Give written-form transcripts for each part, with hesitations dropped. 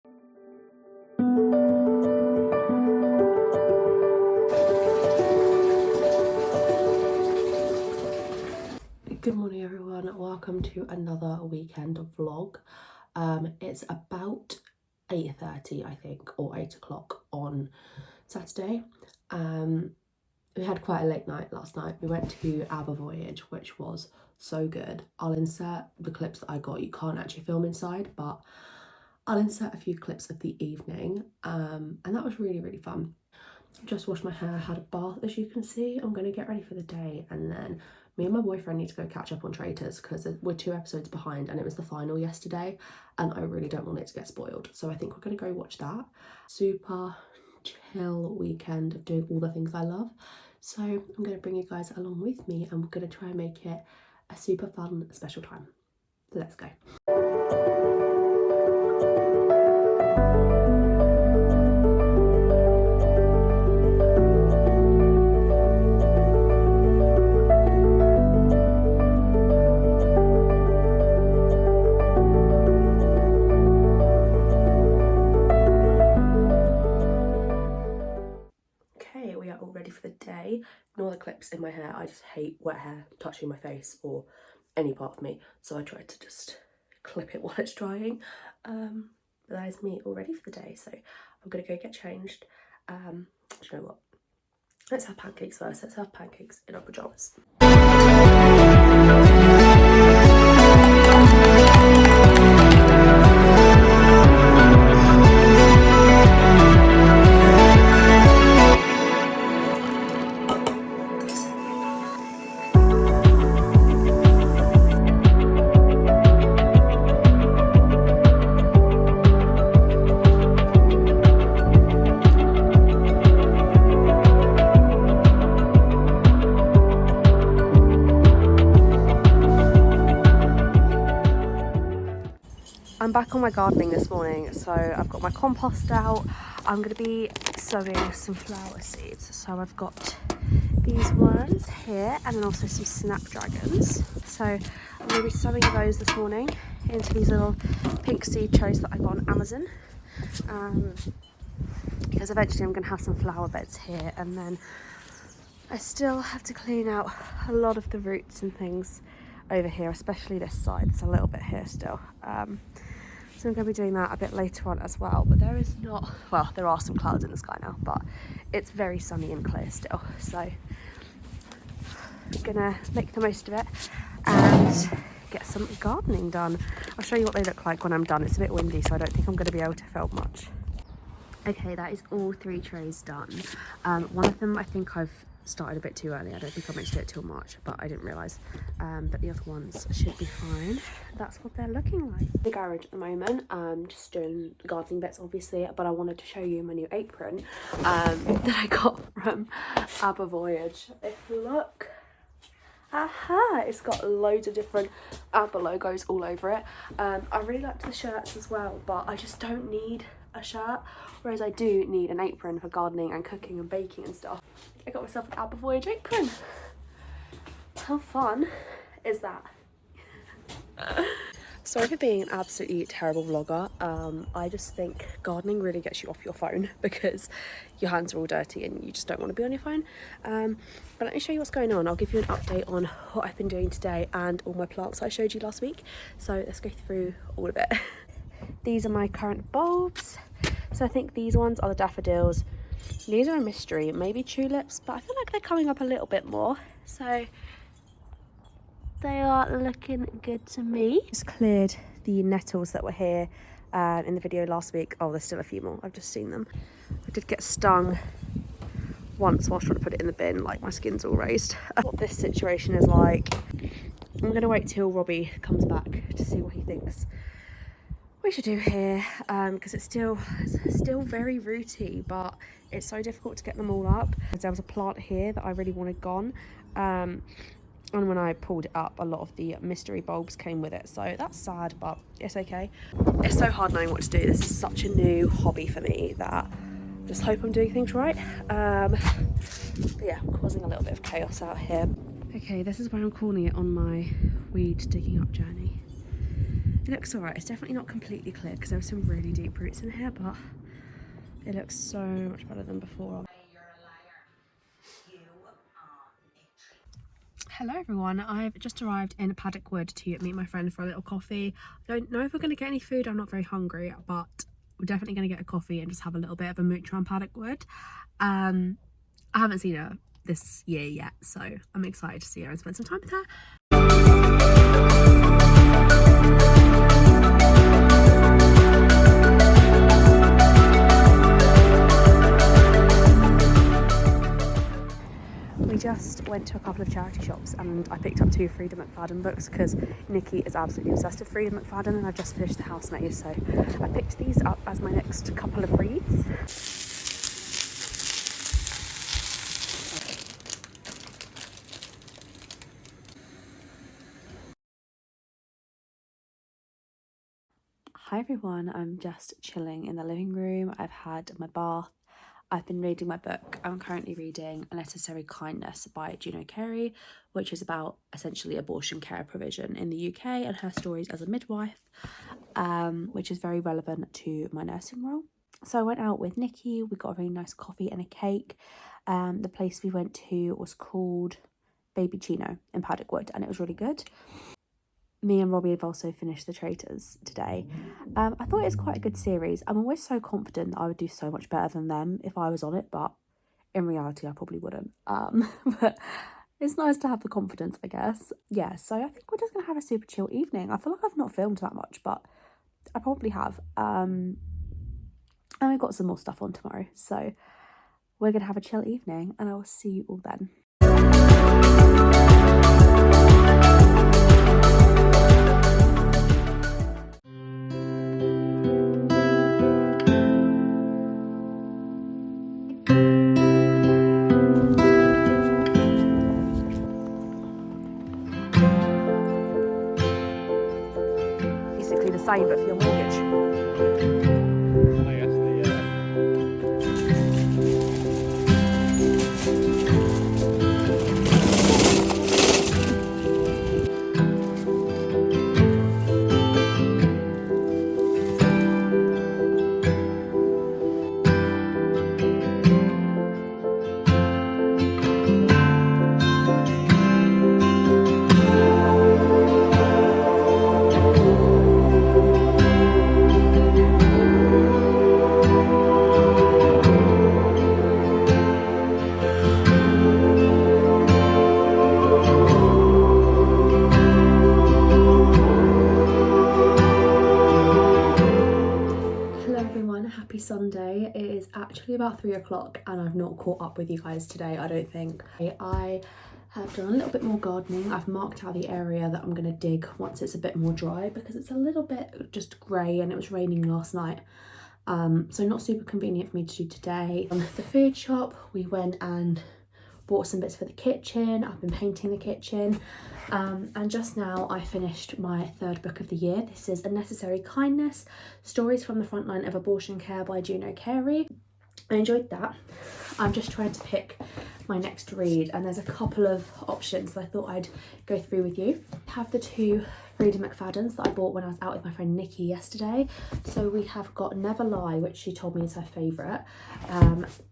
Good morning everyone, welcome to another weekend vlog. It's about 8:30 I think, or 8 o'clock on Saturday. We had quite a late night last night. We went to Voyage, which was so good. I'll insert the clips that I got. You can't actually film inside, but I'll insert a few clips of the evening, and that was really fun. Just washed my hair, had a bath as you can see. I'm going to get ready for the day, and then me and my boyfriend need to go catch up on Traitors because we're 2 episodes behind and it was the final yesterday and I really don't want it to get spoiled. So I think we're going to go watch that. Super chill weekend of doing all the things I love. So I'm going to bring you guys along with me and we're going to try and make it a super fun, special time. So let's go. All ready for the day. Ignore the clips in my hair. I just hate wet hair touching my face or any part of me, so I try to just clip it while it's drying. But that is me all ready for the day, so I'm gonna go get changed. Do you know what? Let's have pancakes first. Let's have pancakes in our pajamas. I'm back on my gardening this morning, so I've got my compost out. I'm going to be sowing some flower seeds. So I've got these ones here and then also some snapdragons. So I'm going to be sowing those this morning into these little pink seed trays that I got on Amazon. Because eventually I'm going to have some flower beds here, and then I still have to clean out a lot of the roots and things over here, especially this side. There's a little bit here still. So I'm going to be doing that a bit later on as well, but there is not, well, there are some clouds in the sky now, but it's very sunny and clear still. So I'm gonna make the most of it and get some gardening done. I'll show you what they look like when I'm done. It's a bit windy, so I don't think I'm going to be able to film much. Okay, that is all 3 trays done. One of them I think I've started a bit too early. I don't think I meant to do it till March, but I didn't realise. But the other ones should be fine. That's what they're looking like. The garage at the moment, just doing gardening bits obviously, but I wanted to show you my new apron that I got from Voyage. If you look, aha, it's got loads of different ABBA logos all over it. I really liked the shirts as well, but I just don't need a shirt, whereas I do need an apron for gardening and cooking and baking and stuff. I got myself an Voyage apron. How fun is that? Sorry for being an absolutely terrible vlogger. I just think gardening really gets you off your phone because your hands are all dirty and you just don't want to be on your phone. But let me show you what's going on. I'll give you an update on what I've been doing today and all my plants I showed you last week. So let's go through all of it. These are my current bulbs. So I think these ones are the daffodils. These are a mystery, maybe tulips, but I feel like they're coming up a little bit more. So they are looking good to me. Just cleared the nettles that were here in the video last week. Oh, there's still a few more. I've just seen them. I did get stung once whilst trying to put it in the bin, like my skin's all raised. What this situation is like, I'm going to wait till Robbie comes back to see what he thinks we should do here, because it's still very rooty, but it's so difficult to get them all up. There was a plant here that I really wanted gone, and when I pulled it up, a lot of the mystery bulbs came with it, so that's sad, but it's okay. It's so hard knowing what to do. This is such a new hobby for me that I just hope I'm doing things right. But yeah, I'm causing a little bit of chaos out here. Okay, this is where I'm calling it on my weed digging up journey. It looks alright. It's definitely not completely clear because there are some really deep roots in here, but it looks so much better than before. Hello everyone, I've just arrived in Paddock Wood to meet my friend for a little coffee. I don't know if we're going to get any food, I'm not very hungry, but we're definitely going to get a coffee and just have a little bit of a mooch around Paddock Wood. I haven't seen her this year yet, so I'm excited to see her and spend some time with her. We just went to a couple of charity shops and I picked up 2 Frida McFadden books because Nikki is absolutely obsessed with Frida McFadden and I've just finished The Housemaid, so I picked these up as my next couple of reads. Hi everyone, I'm just chilling in the living room. I've had my bath. I've been reading my book. I'm currently reading Unnecessary Kindness by Juno Carey, which is about essentially abortion care provision in the UK and her stories as a midwife, which is very relevant to my nursing role. So I went out with Nikki, we got a really nice coffee and a cake. The place we went to was called Baby Chino in Paddock Wood and it was really good. Me and Robbie have also finished The Traitors today. I thought it was quite a good series. I'm always so confident that I would do so much better than them if I was on it, but in reality I probably wouldn't. But it's nice to have the confidence, I guess. Yeah, so I think we're just going to have a super chill evening. I feel like I've not filmed that much, but I probably have. And we've got some more stuff on tomorrow, so we're going to have a chill evening and I will see you all then. Basically the same, but for your mortgage. Happy Sunday. It is actually about 3 o'clock and I've not caught up with you guys today, I don't think. I have done a little bit more gardening. I've marked out the area that I'm going to dig once it's a bit more dry because it's a little bit just grey and it was raining last night. So not super convenient for me to do today. The food shop, we went and bought some bits for the kitchen. I've been painting the kitchen. And just now I finished my 3rd book of the year. This is Unnecessary Kindness, Stories from the Frontline of Abortion Care by Juno Carey. I enjoyed that. I'm just trying to pick my next read and there's a couple of options that I thought I'd go through with you. I have the 2 Frida McFaddens that I bought when I was out with my friend Nikki yesterday. So we have got Never Lie, which she told me is her favourite,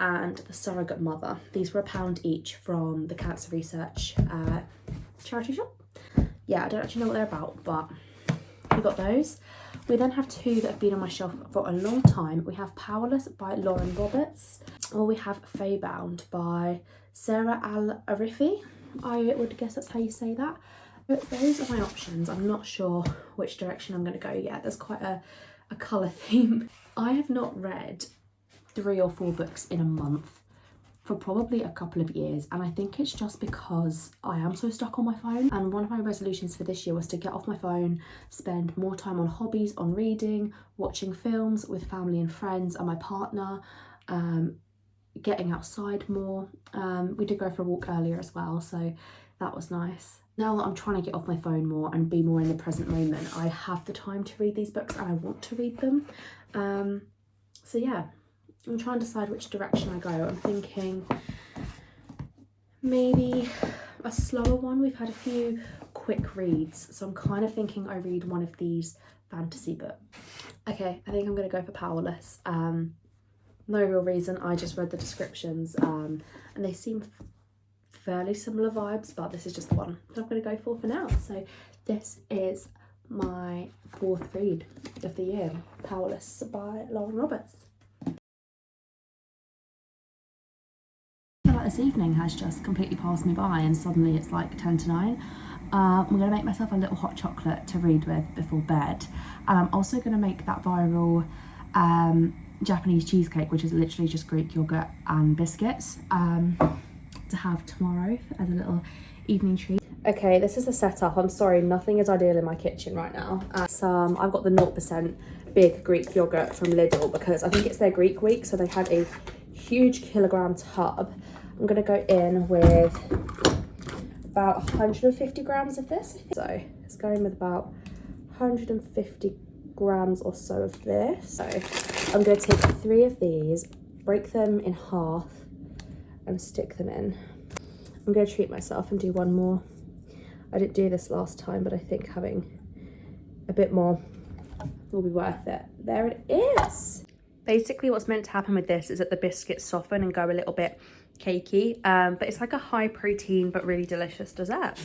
and The Surrogate Mother. These were £1 each from the Cancer Research charity shop. Yeah, I don't actually know what they're about, but we got those. We then have 2 that have been on my shelf for a long time. We have Powerless by Lauren Roberts, or we have Feybound by Sarah Al-Arifi. I would guess that's how you say that. But those are my options. I'm not sure which direction I'm going to go yet. There's quite a colour theme. I have not read 3 or 4 books in a month for probably a couple of years, and I think it's just because I am so stuck on my phone. And one of my resolutions for this year was to get off my phone, spend more time on hobbies, on reading, watching films with family and friends and my partner, getting outside more. We did go for a walk earlier as well, so that was nice. Now that I'm trying to get off my phone more and be more in the present moment, I have the time to read these books and I want to read them. So yeah, I'm trying to decide which direction I go. I'm thinking maybe a slower one. We've had a few quick reads, so I'm kind of thinking I read one of these fantasy book. Okay, I think I'm gonna go for Powerless. No real reason, I just read the descriptions and they seem fairly similar vibes, but this is just the one that I'm gonna go for now. So this is my 4th read of the year, Powerless by Lauren Roberts. I feel like this evening has just completely passed me by and suddenly it's like 10 to 9. I'm going to make myself a little hot chocolate to read with before bed, and I'm also going to make that viral Japanese cheesecake, which is literally just Greek yogurt and biscuits, to have tomorrow as a little evening treat. Okay, this is the setup. I'm sorry, nothing is ideal in my kitchen right now. I've got the 0% big Greek yogurt from Lidl because I think it's their Greek week, so they had a huge kilogram tub. I'm going to go in with about 150 grams of this. So it's going with about 150 grams or so of this. So I'm going to take 3 of these, break them in half and stick them in. I'm going to treat myself and do one more. I didn't do this last time, but I think having a bit more will be worth it. There it is. Basically what's meant to happen with this is that the biscuits soften and go a little bit cakey, but it's like a high protein but really delicious dessert.